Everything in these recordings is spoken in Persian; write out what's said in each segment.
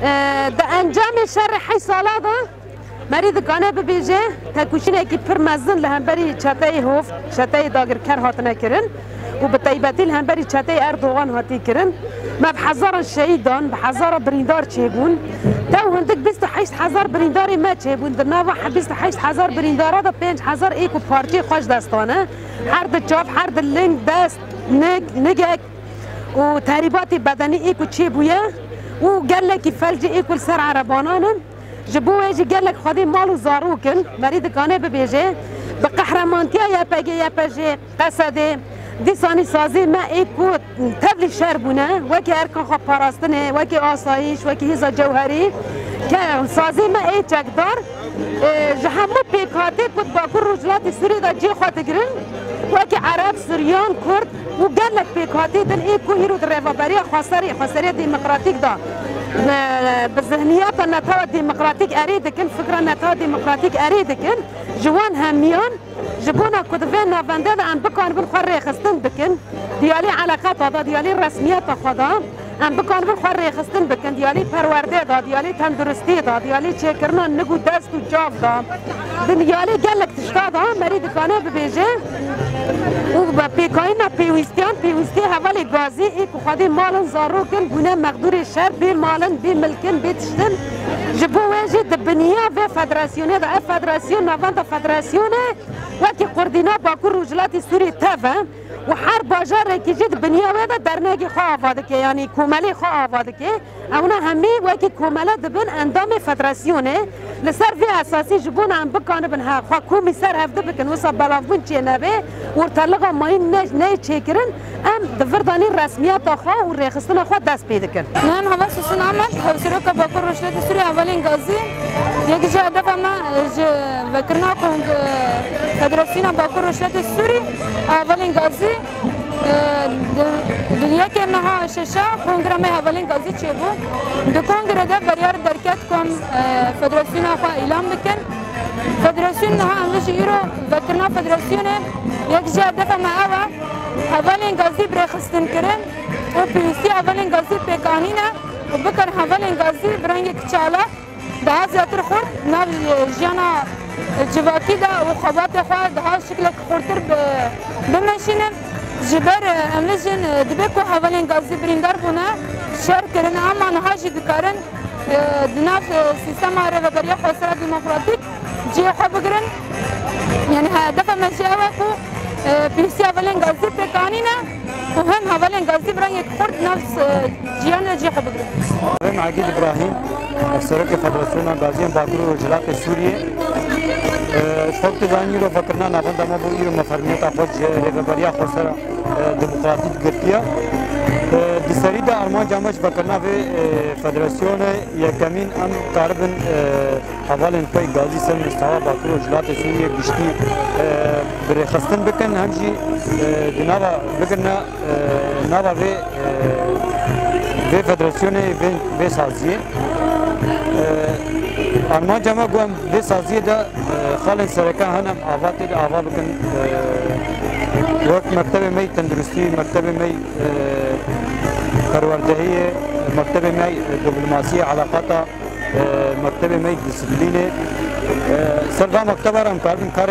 ده انجام شر حی سالا دا مرید گانه ببیجه تکوشینه که پر مزن لهنبری چطای هفت چطای داگر کر هاتنه کرن و به طیبتی لهنبری چطای اردوغان هاتی کرن ما بحزار شهیدان بحزار بریندار چه بون تو هندک 28000 برینداری ما چه بون در نوا 28000 بریندارا دا 5000 ایکو پارچه خوش دستانه هر د چاپ هر د لنگ دست نگک و تهریبات بدنی ایکو چه بویه و گلکی فلج ایکو سر عربانانن جبوه جی گلک خودی مالو زاروکن مرید کانه ببیجه به قهرمانتیا یا پگه یا پجه قصده دیسانی سازی ما ایکو تبلی شهر بونه وکی ارکان خواه پاراستنه وکی آسایش وکی هزا جوهری که سازی ما ای چکدار جهمو پیکاته کد باکر رجلات سوری دا جی خواه تگرن وکی عرب سریان کرد و گلک پیکاته دن ایکو هیرو در روابری خواستری دیمقراطیک دا بذهنيات النتاوى الديمقراطيك أريدكن فكرة النتاوى الديمقراطيك أريدكن جوان هميان جبونا كدفين نافندة أن بكون بالخري خستن بكن ديالي علاقات هذا ديالي رسميات خدا أن بكون بالخري خستن بكن ديالي پرورده دا ديالي تندرستي دا ديالي چكرنا نگو دست و جاف دا ديالي قالك تشتا دا مريد كانه ببيجه و پیکاینا پیوستی حوالی گازی ایکو خودی مالن زاروکن گونه مقدور شهر بی مالن بی ملکن بی تشتن جبو ویجی دبنیا و فدراسیونه دا فدراسیون نوان دا فدراسیونه وکی قردینا باکور رجلاتی سوری تفه و هر باجار که جد بنیا ویدا درنگی خواه آواده که یعنی کوملی خواه آواده که اونا همی وکی کومله دبن اندام فدراسیونه لسر وی اساسی جبون هم بکانه بن ها خواه کومی سر هفته بکن وصا بلافون چه نبه ورطلقا ماین نه چه کرن ام دفردانی رسمیت خواه و ریخستان خواه دست پیدا کن من هوا سوسن آمد حوصیروکا باکر رشدت سوری اولین گازی یکی جا دفع ما وکرنا کن فدراسیون باکر رشدت سوری اولین گازی دنیا که نها ششا کنگره می اولین گازی چه بود دو کنگره ده بریار درکت کن فدراسیون خواه اعلام بکن فدراسیون نها امروز ایرو وکرنا فدراسیون یک جا دفع ما اولین گازی برخستن کرن و پیوستی اولین گازی پیکانینه و بکر اولین گازی برنگ کچاله ده زیادتر خورد نو جانا جواکی ده و خوابات خواه ده شکل خورتر بمشینن جبر امروزن دبی که اولین گازی بریندار بونه شر کرن اما نها جی دکارن دناف سیستم روابری خواستر دموکراتیک جی خواه بگرن یعنی دفع مشی اوه که پیوستی اولین گازی پیکانینه و هم اولین گازی برای یک خورد نفس جیان جی خواه بگرن من عقید ابراهیم افسرک فدراسیون غازی باکر رجلات سوریه شوق تزانی رو فکرنا نافند ما بو ایرو مفرمیت خود رهبری خسر دموکراتیک گرتیا دسری دا ارمان جامش فکرنا به فدراسیون یکمین ام کاربن حوالن پای غازی سن مستوى باکر رجلات سوریه گشتی بر خستن بکن همجی دناوا بگرنا ناوا به فدراسیون به سازیه آنمان جمع گویم به سازیه دا خالن سرکان هنم آواتی دا آوا بکن وقت مکتب می تندرستی مکتب می پروردهی مکتب می دیپلماسی علاقاتا مکتب می دیسپلینه سردا مکتب رام کاربن کار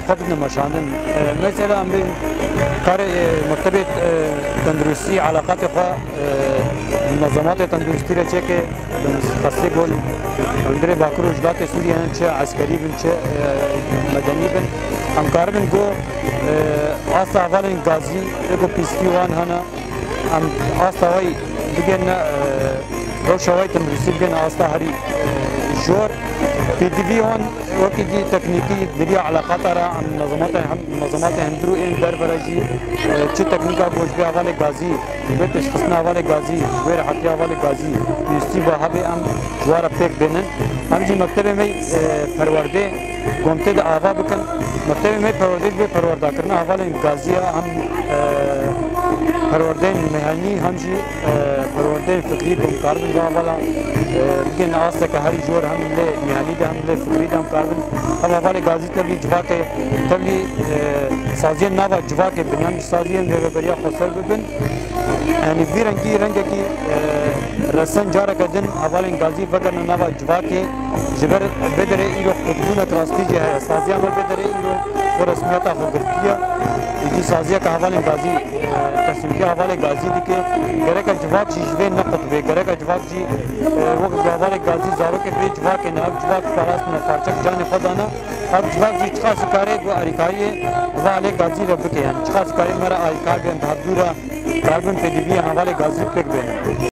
خود نماشاندن مثلا امری کار مکتب تندرستی علاقات خوا منظمات تندرستی را چه که خاصی گل اندر باکر رجلات سوریه هن چه عسکری بن چه مدنی بن هم کاربن گو آستا اولین گازی اگو پیستی وان هنا هم آستا وی بگن روش وی تندرستی بگن آستا هری جور PDV هون وقتی دی تکنیکی دریا علاقات را منظمات هندرو این در برای چه تکنیکا بوج به اول گازی به تشخیص اول گازی به راحتی اول گازی پیستی با هبی ام جوار پیک بینن همچنین مکتب می پرورده گمته د آوا بکن مکتب می پرورده به پرورده کردن اول گازی هم پرورده مهنی همچنین پرورده فکری کاربن با اولا بگن آسته که هری جور هم لی میانی ده هم لی فکری ده هم کاربن هم اول گازی تبلی جواک تبلی سازی نوا جواک بنیان سازی هم بریا خسر ببن یعنی وی رنگی کی رسن جارا کردن اول گازی بگن نوا جواک جبر بدره ایرو خودمون تراستی جه سازی هم بدره ایرو و رسمیت آخوگرتیه ایدی سازی که اول گازی تصمیه اول گازی دی که گره که جواک جیوه نقد به گره که جواک جی وقت اول گازی زارو که به جواک نه جواک فراس من پارچک جان خدانا اب جواک جی چخاص کاره و اریکایی و علی گازی رو بکیان چخاص کاره مرا اریکای بند حضورا کاربن پدیبی اول گازی پک بینه